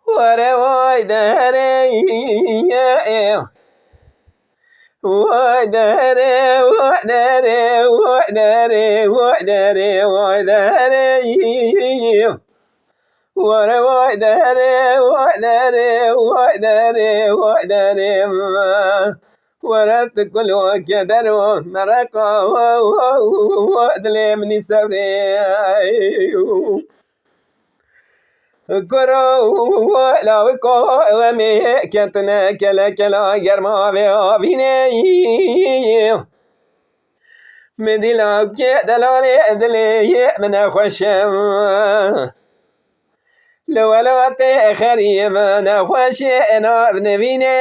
وره وای دره وای دره وای دره وای دره وای دره وای دره وره وای دره وای دره وای دره وای دره ورت كل وكدر مرقا وادلي مني سبري كرو لا وكو ومي كنتنا كلا كلا جرما بيني مدلا كدلالي دلي من خوشم لو لا تخري من خوش انا بنبيني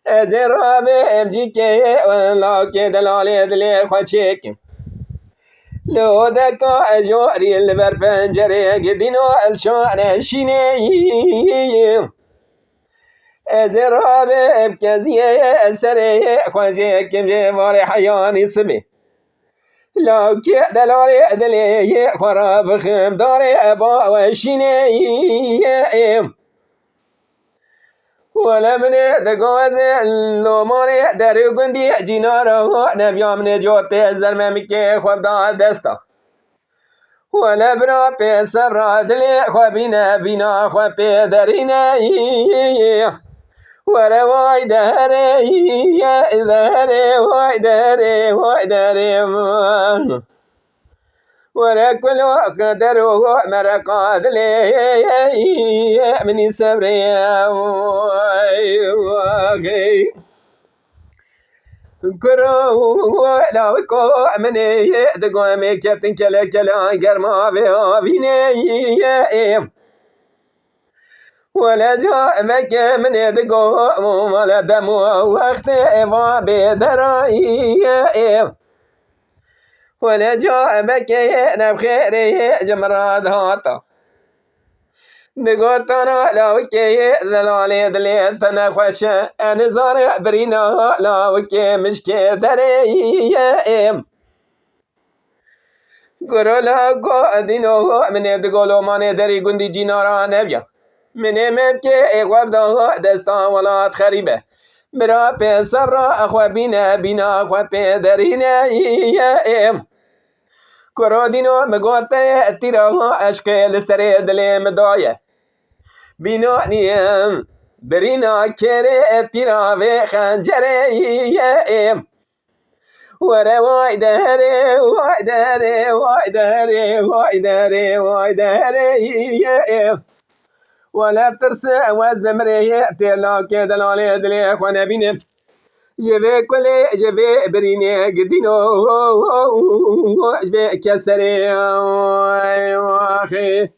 ازراب امجی که ولا که دلالی دلی خوشک لو دکا اجوری البر پنجره گدینو الشان شینه ازراب ابکزیه سره خوشک جوار حیانی سبی لو که دلالی دلی خراب خم داره ابا و شینه ولا من دقوز اللوماني داري قندي جينارو نبيام نجوت الزلمة مكي خواب دا دستا ولا برا بي صبرا دلي خوابينا بينا خواب بي دارينا ورا واي داري داري واي داري واي داري ورا كل قدر مرقاد لي مني صبري واخي كرو لا وكو مني دقو ميكتن كلا كلا قرما بيني ولا جاء مكة من دقو ولا دمو وقت ما بدرائي ولا جاء بكينا بخيري جمراد هاتا نقوتنا لا وكي ذلالي دلي تنخوش أنا زارع برينا لا وكي مشكي دري قرو لا قو دينو من يدقولو ماني دري قندي جينارا نبيا من مبكي اقواب دا دستا ولات خريبة برا بي صبرا اخوة بينا اخوة بي درينا كرودينو مقوطة تيرا أشكال سري دلي مداية بينا نيم برينا كيري تيرا في خنجري ورا واي داري واي داري واي داري واي داري واي داري ولا ترسى واز بمريه تيلا كدلالي دلي اخوانا بينم جبه كله جبه برينه قدينو جبه كسره واخي